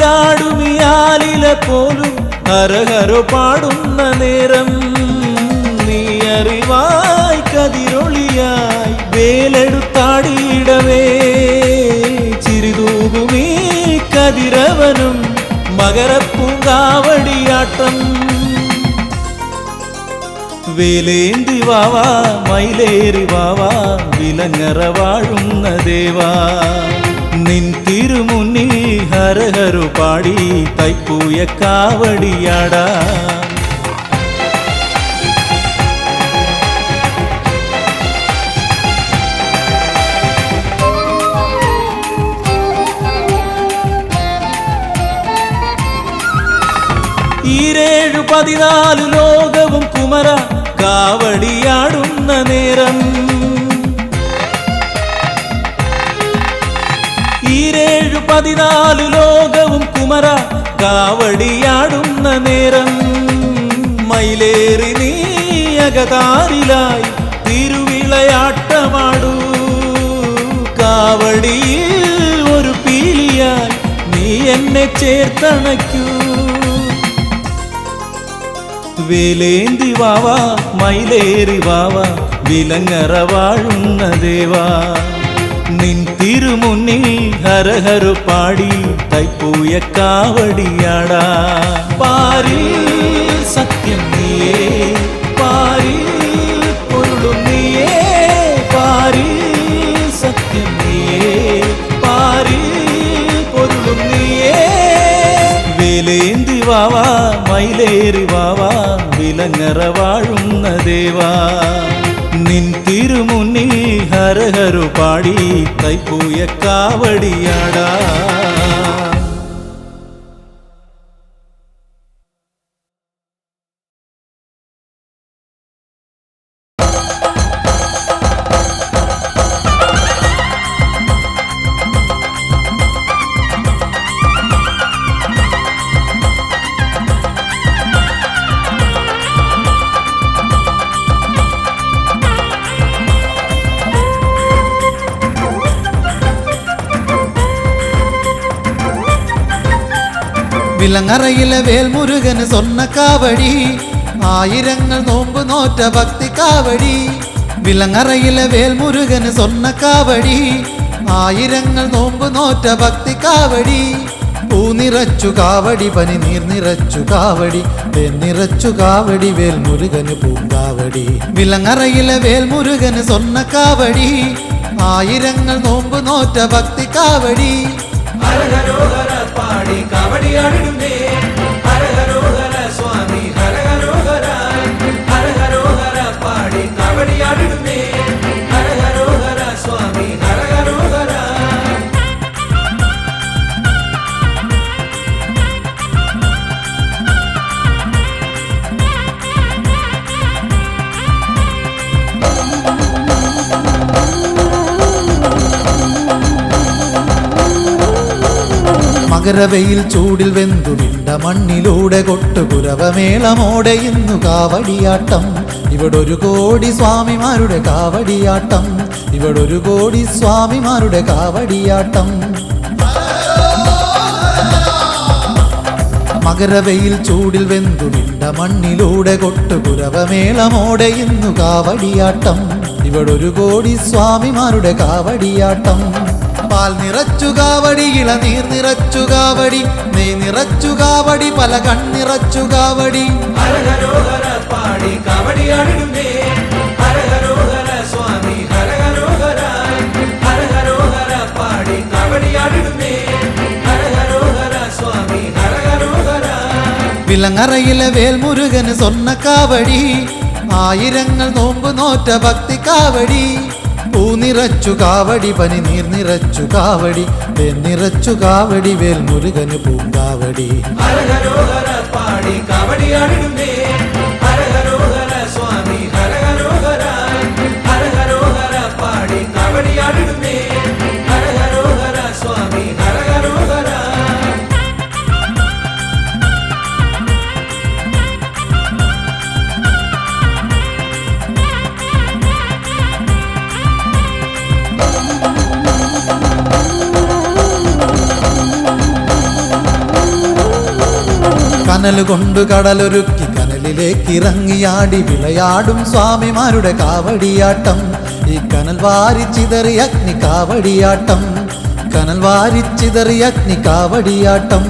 പോലും ഹരഹരു പാടുന്ന നേരം നീ അറിവായി കതിരൊളിയായി വേലെടുത്താടിയിടവേ ചിരിതൂകുമീ കതിരവനും മകരപ്പൂങ്കാവടിയാട്ടം വേലേന്തി വാവാ മയിലേറി വാവാ വിലങ്ങറ വാഴുന്ന ദേവാ നിൻ തിരുമുന്നിൽ ഹരഹരു പാടി തൈപ്പൂയ കാവടിയാടാ ഈരേഴു 14 ലോകവും കുമര കാവടിയാടുന്ന നേരം ഈരേഴു 14 ലോകവും കുമര കാവടിയാടുന്ന നേരം മയിലേറി നീ അകതാരിലായി തിരുവിളയാട്ടമാടൂ കാവടിയിൽ ഒരു പീലിയായി നീ എന്നെ ചേർത്തണയ്ക്കൂ വേലേന്തി വാവാ മയിലേറി വാവാ വിലങ്ങറ വാഴുന്ന ദേവാ നിൻ തിരുമുന്നിൽ ഹരഹരു പാടി തൈപ്പൂയ കാവടിയാടാ പാരിൽ സത്യം നീയേ പാരിൽ പൊരുളും നീയേ പാരിൽ സത്യം നീയേ പാരിൽ പൊരുളും നീയേ വേലേന്തി വാവാ മയിലേറി വാവാ വിലങ്ങറ വാഴുന്ന ദേവാ നിൻ തിരുമുന്നിൽ ഹരഹരു പാടി തൈപ്പൂയ കാവടിയാടാ വിലങ്ങറയിലെ വേൽമുരുകന് സ്വർണ്ണ കാവടി ആയിരങ്ങൾ നോമ്പ് നോറ്റ ഭക്തി കാവടി വിലങ്ങറയിലെ വേൽമുരുകന് സ്വർണ്ണ കാവടി ആയിരങ്ങൾ നോമ്പ് നോറ്റ ഭക്തി കാവടി പൂ നിറച്ചു കാവടി പനി നീർ നിറച്ചു കാവടി തേൻ നിറച്ചു കാവടി വേൽമുരുകന് പൂങ്കാവടി വിലങ്ങറയിലെ വേൽമുരുകന് സ്വർണ്ണ കാവടി ആയിരങ്ങൾ നോമ്പ് നോറ്റ ഭക്തി കാവടി ഹരഹരോഹര പാടി കാവടിയാടിടുന്നേ ഹരഹരോഹര സ്വാമി ഹരഹരോഹര ഹരഹരോഹര പാടി കാവടിയാടിടുന്നേ ഹരഹരോഹര സ്വാമി ഹരഹരോഹര മകരവയിൽ ചൂടിൽ വെന്തു നിണ്ട മണ്ണിലൂടെ കൊട്ടുകുരവമേളമോടെ ഇന്നു കാവടിയാട്ടം ഇവിടൊരു കോടി സ്വാമിമാരുടെ കാവടിയാട്ടം ഇവിടൊരു കോടി സ്വാമിമാരുടെ കാവടിയാട്ടം മകരവയിൽ ചൂടിൽ വെന്തു നിണ്ട മണ്ണിലൂടെ കൊട്ടുകുരവമേളമോടെ ഇന്നു കാവടിയാട്ടം ഇവിടൊരു കോടി സ്വാമിമാരുടെ കാവടിയാട്ടം. പാൽ നിറച്ചു കാവടി, ഇളനീർ നിറച്ചു കാവടി, നെയ് നിറച്ചു കാവടി, പല കണ്ണിറച്ചു കാവടി. ഹരഹരോഹര പാടി കാവടിയാടിടുന്നേ ഹരഹരോഹര സ്വാമി ഹരഹരോഹര ഹരഹരോഹര പാടി കാവടിയാടിടുന്നേ ഹരഹരോഹര സ്വാമി ഹരഹരോഹര. വിലങ്ങറയിലെ വേൽമുരുകന് സ്വർണ്ണ കാവടി, ആയിരങ്ങൾ നോമ്പ് നോറ്റ ഭക്തി കാവടി. പൂ നിറച്ചു കാവടി, പനി നീർ നിറച്ചു കാവടി, തേൻ നിറച്ചു കാവടി, വേൽമുരുകന് പൂങ്കാവടി. ഹരഹരോഹര പാടി കാവടിയാടിടുന്നേ ഹരഹരോഹര സ്വാമി ഹരഹരോഹര ഹരഹരോഹര പാടി കാവടിയാടിടുന്നേ ഹരഹരോഹര സ്വാമി ഹരഹരോഹര. കനൽ കൊണ്ട് കടലൊരുക്കി കനലിലേക്ക് ഇറങ്ങിയാടി വിളയാടും സ്വാമിമാരുടെ കാവടിയാട്ടം. ഈ കനൽ വാരിച്ചിതറി അഗ്നി കാവടിയാട്ടം, കനൽ വാരിച്ചിതറി അഗ്നി കാവടിയാട്ടം.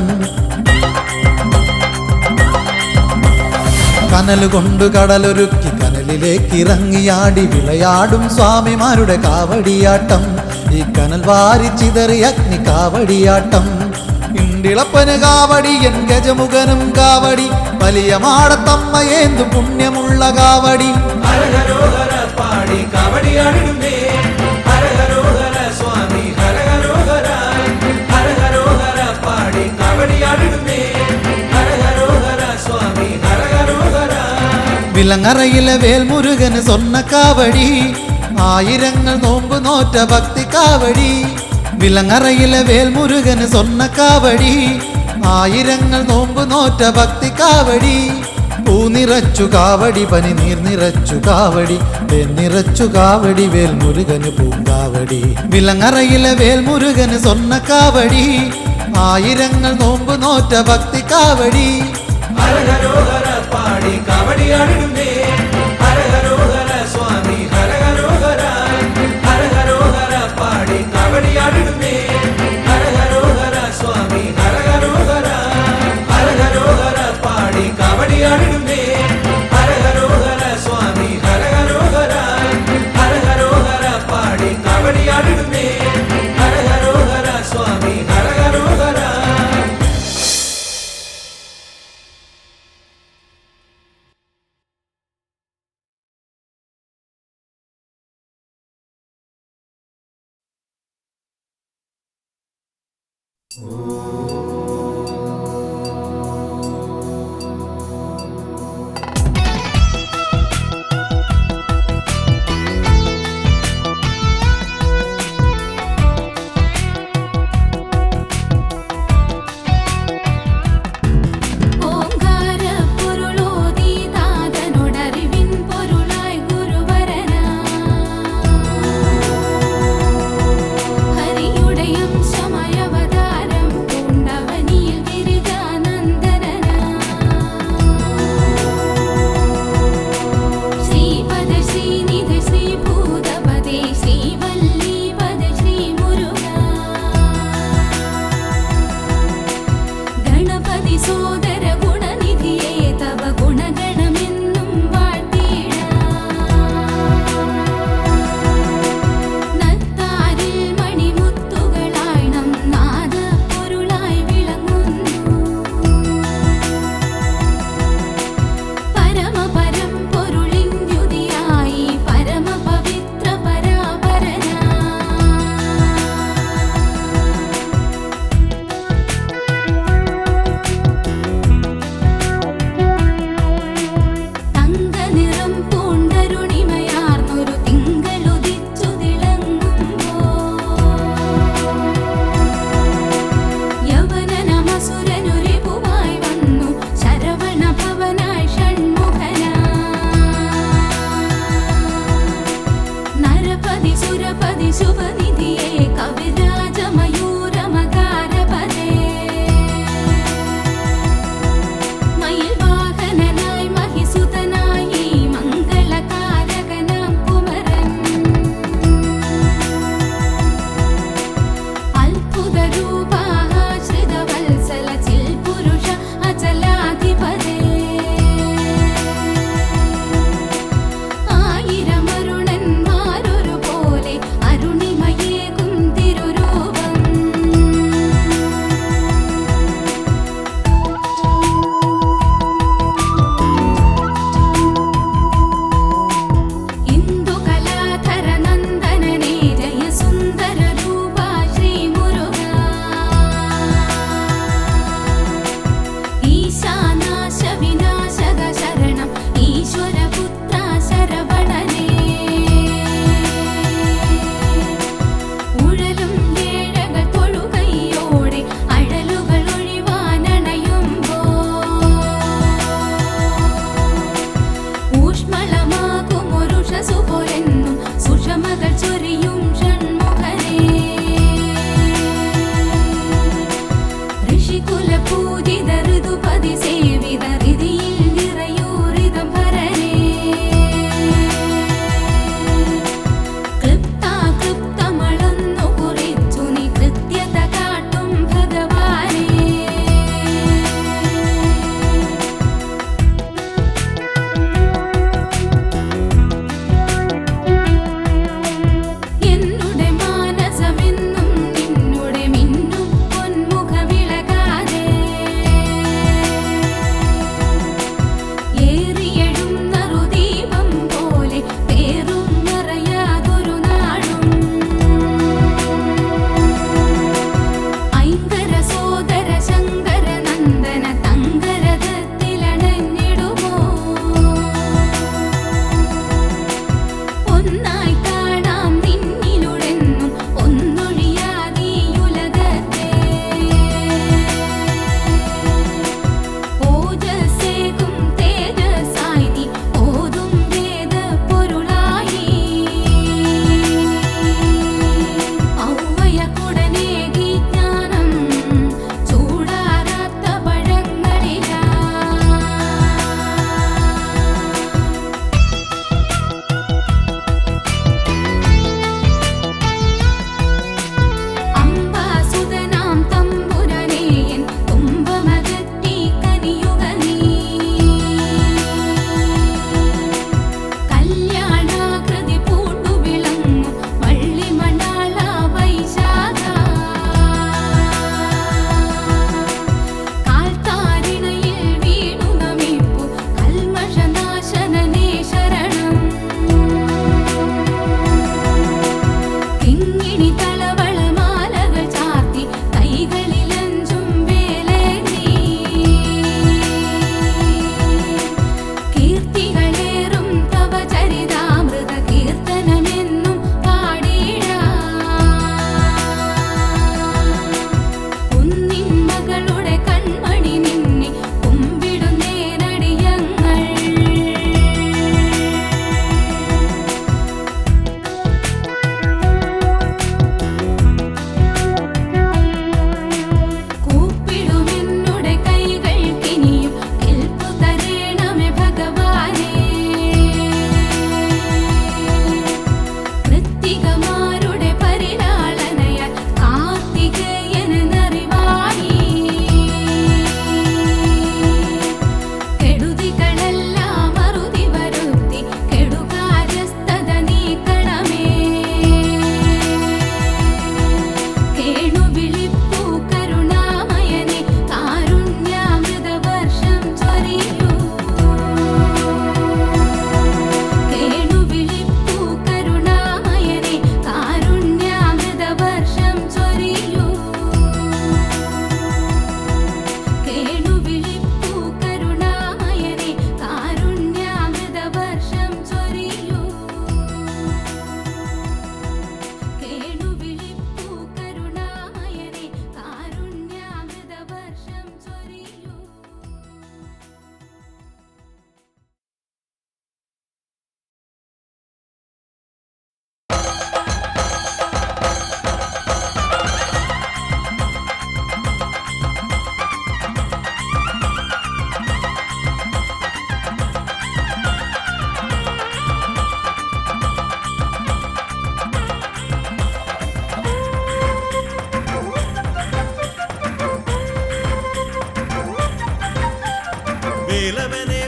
കനൽ കൊണ്ട് കടലൊരുക്കി കനലിലേക്ക് ഇറങ്ങിയാടി വിളയാടും സ്വാമിമാരുടെ കാവടിയാട്ടം. ഈ കനൽ വാരിച്ചിതറി അഗ്നി കാവടിയാട്ടം. ഇണ്ടിളപ്പന് കാവടി, എൻ ഗജമുഖനും കാവടി, വലിയ മാടത്തമ്മയേന്തു പുണ്യമുള്ള കാവടി. ഹരഹരോഹര പാടി കാവടിയാടിടുന്നേ ഹരഹരോഹര സ്വാമി ഹരഹരോഹര ഹരഹരോഹര പാടി കാവടിയാടിടുന്നേ ഹരഹരോഹര സ്വാമി ഹരഹരോഹര. വിലങ്ങറയിലെ വേൽമുരുകന് സ്വർണ്ണ കാവടി, ആയിരങ്ങൾ നോമ്പ് നോറ്റ ഭക്തി കാവടി. വിലങ്ങറയിലെ വേൽമുരുകന് സ്വർണ്ണ കാവടി, ആയിരങ്ങൾ നോമ്പ് നോറ്റ ഭക്തി കാവടി. പൂ നിറച്ചു കാവടി, പനി നീർ നിറച്ചു കാവടി, തേൻ നിറച്ചു കാവടി, വേൽമുരുകന് പൂങ്കാവടി. വിലങ്ങറയിലെ വേൽമുരുകന് സ്വർണ്ണ കാവടി, ആയിരങ്ങൾ നോമ്പ് നോറ്റ ഭക്തി കാവടി. ഹരഹരോഹര പാടി കാവടിയാടിടുന്നേ ഹരഹരോഹര സ്വാമി ഹരഹരോഹര ഹരഹരോഹര പാടി കാവടിയാടിടുന്നേ ഹരഹരോഹര സ്വാമി ഹരഹരോഹര ഹരഹരോഹര പാടി കാവടിയാടിടുന്നേ ഹരഹരോഹര സ്വാമി ഹരഹരോഹര ഹരഹരോഹര പാടി കാവടിയാടിടുന്നേ ഹരഹരോഹര സ്വാമി ഹരഹരോഹര. ഓംകാര പൊരുളോതി താതനോടറിവിൻ പൊരുളായി ഗുരുവരനാ ഹരിയുടെ അംശമയവതാരം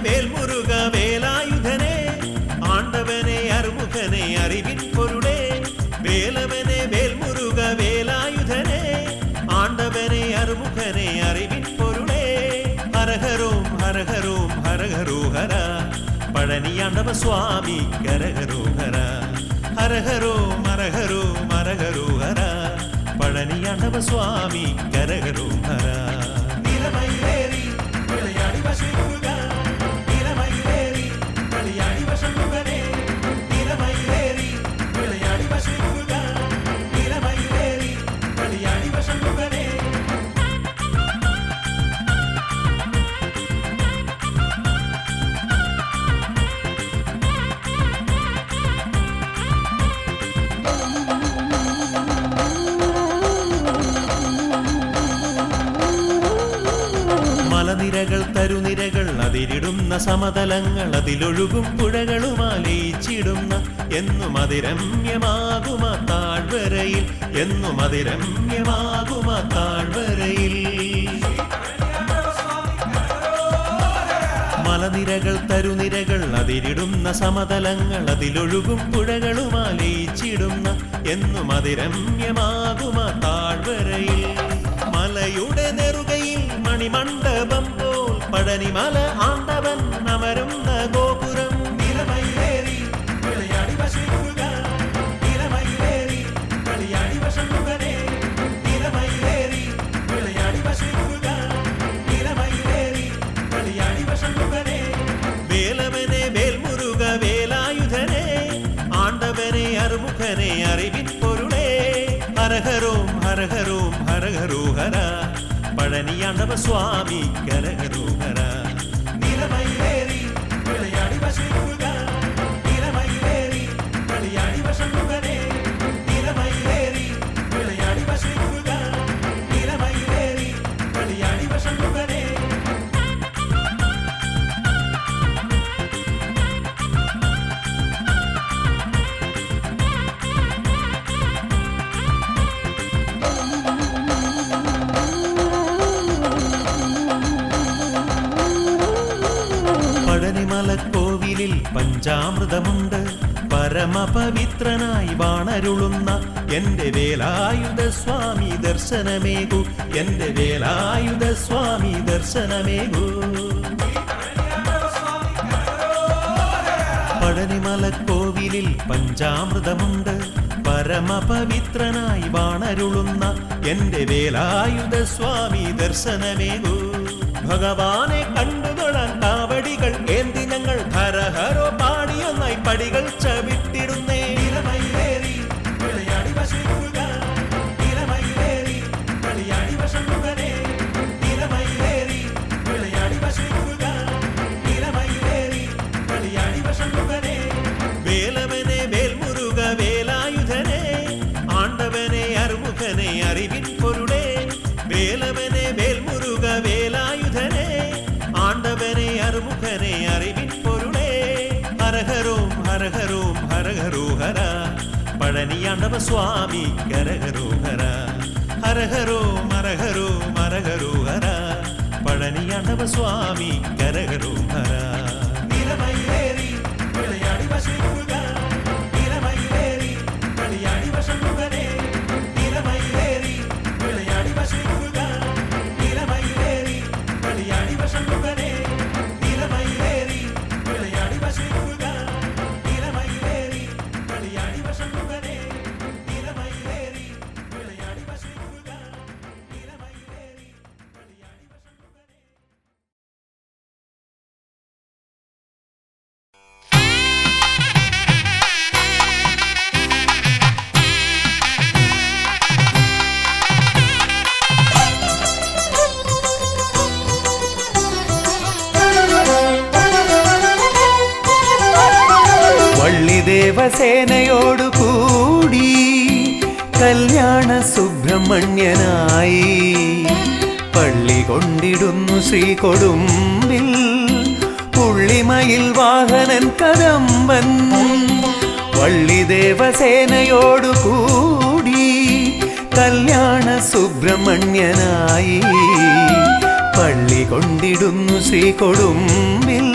வேல்முருக வேலாயுதனே ஆண்டவனே அருமுகனே அறிவின் பொருளே வேலவனே வேல்முருக வேலாயுதனே ஆண்டவனே அருமுகனே அறிவின் பொருளே ஹரஹரோம் ஹரஹரோம் ஹரஹரோஹரா பழனியாண்டவ சுவாமி கரஹரோஹரா ஹரஹரோம் ஹரஹரோம் ஹரஹரோஹரா பழனியாண்டவ சுவாமி கரஹரோஹரா நிலமயிலேறி விளையாடி வசை முருகா நிலமயிலேறி விளையாடி வசை முருகனே நிலமயிலேறி விளையாடி வசை முருகா நிலமயிலேறி விளையாடி வசை முருகனே മലനിരകൾ തരുനിരകൾ അതിരിടുന്ന സമതലങ്ങൾ അതിലൊഴുകും പുഴകളുമാലയിച്ചിടുന്ന എന്നും അതിരമ്യമാകുമ താഴ്വരയിൽ എന്നും അതിരമ്യമാകുമ താഴ്വരയിൽ മലനിരകൾ തരുനിരകൾ അതിരിടുന്ന സമതലങ്ങൾ അതിലൊഴുകും പുഴകളുമാലയിച്ചിടുന്ന എന്നും അതിരമ്യമാകുമ താഴ്വരയിൽ മലയുടെ നെറുകയിൽ മണിമണ്ഡപം പോൽ പഴനിമല ആണ്ടവൻ അമരുന്ന ഗോപുരം നിലമയിലേറി വിളയാടി വശം മുരുക നിലമയിലേറി വിളയാടി വശം മുരുകനേ നിലമയിലേറി വിളയാടി വശം മുരുക നിലമയിലേറി വിളയാടി വശം മുരുകനേ വേലവനെ വേൽമുരുക വേലായുധനേ ആണ്ടവനെ അറുമുഖനെ അറിവിൻ പൊരുളേ ഹരഹരോം ഹരഹരോം ഹരഹരോഹര പഴനിയാണ്ടവ സ്വാമി കരഹരോഹര നിലമയിലേറി വിളയാടി വശം മുരുക നിലമയിലേറി വിളയാടി വശം മുരുകനേ നിലമയിലേറി വിളയാടി വശം മുരുക നിലമയിലേറി വിളയാടി വശം മുരുകനേ പഴനിമലക്കോവിലിൽ പഞ്ചാമൃതമുണ്ട് പരമപവിത്രനായി വാണരുളുന്ന എന്റെ വേലായുധ സ്വാമി ദർശനമേകു എന്റെ വേലായുധ സ്വാമി ദർശനമേകു പഴനിമലക്കോവിലിൽ പഞ്ചാമൃതമുണ്ട് പരമപവിത്രനായി വാണരുളുന്ന എന്റെ വേലായുധ സ്വാമി ദർശനമേകു ഭഗവാനെ കണ്ടുതൊഴാൻ കാവടികൾ ഏന്തി ഞങ്ങൾ ഹരഹരോ പാടിയൊന്നായി പടികൾ ചവിട്ടിടുന്നേ നിലമയിലേറി വിളയാടി വശം മുരുക നിലമയിലേറി വിളയാടി വശം മുരുകനേ നിലമയിലേറി വിളയാടി വശം മുരുക നിലമയിലേറി വിളയാടി വശം മുരുകനേ വേലവനെ വേൽമുരുക വേലായുധനേ ആണ്ടവനെ അറുമുഖനെ അറിവിൻ പൊരുളേ വേലവനെ വേൽമുരുക വേലായുധനേ ആണ്ടവനെ അറുമുഖനെ അറിവിൻ പൊരുളേ ഹരഹരോം ഹരഹരോം ഹരഹരോഹര പഴനിയാണ്ടവ സ്വാമി കരഹരോഹര ഹരഹരോം ഹരഹരോം ഹരഹരോഹര പഴനിയാണ്ടവ സ്വാമി കരഹരോഹര നിലമയിലേറി വിളയാടി വശം മുരുക നിലമയിലേറി വിളയാടി വശം മുരുകനേ നിലമയിലേറി വിളയാടി വശം മുരുക നിലമയിലേറി വിളയാടി വശം മുരുകനേ നിലമയിലേറി വിളയാടി വശം മുരുക നിലമയിലേറി വിളയാടി വശം മുരുകനേ നിലമയിലേറി വിളയാടി വശം മുരുക നിലമയിലേറി വിളയാടി വശം മുരുകനേ വള്ളിദേവസേനയോടു കൂടി കല്യാണ സുബ്രഹ്മണ്യനായി പള്ളി കൊണ്ടിടുന്നു ശ്രീകൊടുമ്പിൽ പുള്ളിമയിൽ വാഹനൻ കദംബൻ വള്ളിദേവസേനയോടു കൂടി കല്യാണ സുബ്രഹ്മണ്യനായി പള്ളി കൊണ്ടിടുന്നു ശ്രീകൊടുമ്പിൽ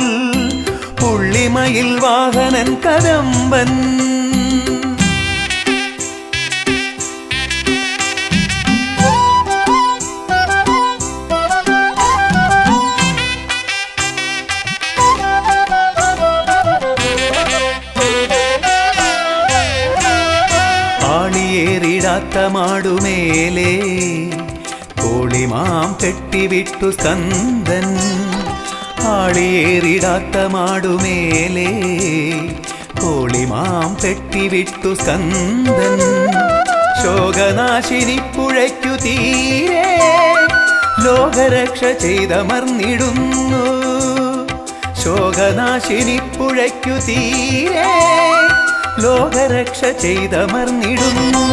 പുള്ളിമയിൽ വാഹനൻ കദംബൻ. ആളിയേറിടാത്ത മാടുമേലേ കോളിമാം കെട്ടിവിട്ടു സ്കന്ദൻ. ആളിയേറിടാത്ത മാടുമേലേ കോളിമാം കെട്ടിവിട്ടു സ്കന്ദൻ. ശോകനാശിനി പുഴയ്ക്കു തീരെ ലോകരക്ഷ ചെയ്തമർന്നിടുന്നു. ശോകനാശിനി പുഴയ്ക്കു തീരെ ലോകരക്ഷ ചെയ്തമർന്നിടുന്നു.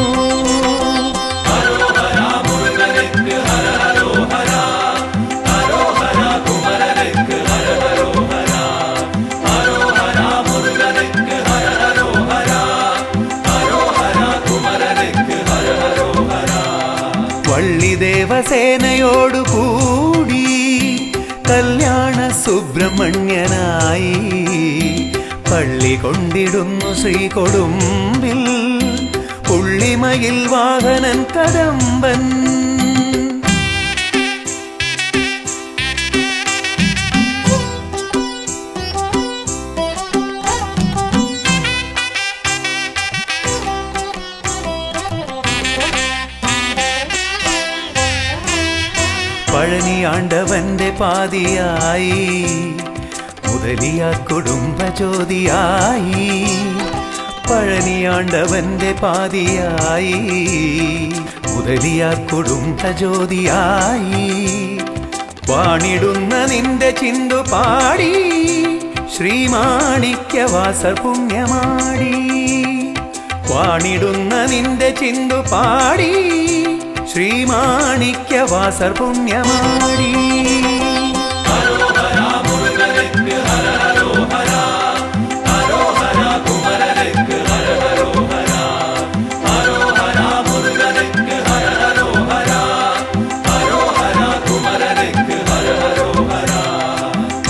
വള്ളിദേവസേനയോടു കൂടി കല്യാണ സുബ്രഹ്മണ്യനായി പള്ളി കൊണ്ടിടുന്നു ശ്രീകൊടുമ്പിൽ പുള്ളിമയിൽ വാഹനൻ കദംബൻ. പഴനിയാണ്ടവന്റെ പാതിയായി മുതലിയ കുടുംബജ്യോതിയായി. പഴനിയാണ്ടവന്റെ പാതിയായി മുതലിയ കുടുംബജ്യോതിയായി. വാണിടുന്ന നിന്റെ ചിന്തു പാടി ശ്രീമാണിക്യവാസ പുണ്യമാടി. വാണിടുന്ന നിന്റെ ചിന്തു പാടി ശ്രീമാണിക്യവാസർ പുണ്യമാടി.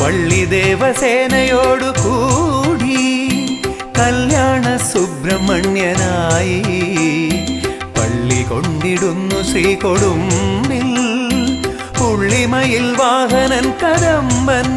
വള്ളിദേവസേനയോടു കൂടി കല്യാണ സുബ്രഹ്മണ്യനായി പള്ളി കൊണ്ടിടുന്നു ശ്രീകൊടുമ്പിൽ പുള്ളിമയിൽ വാഹനൻ കദംബൻ.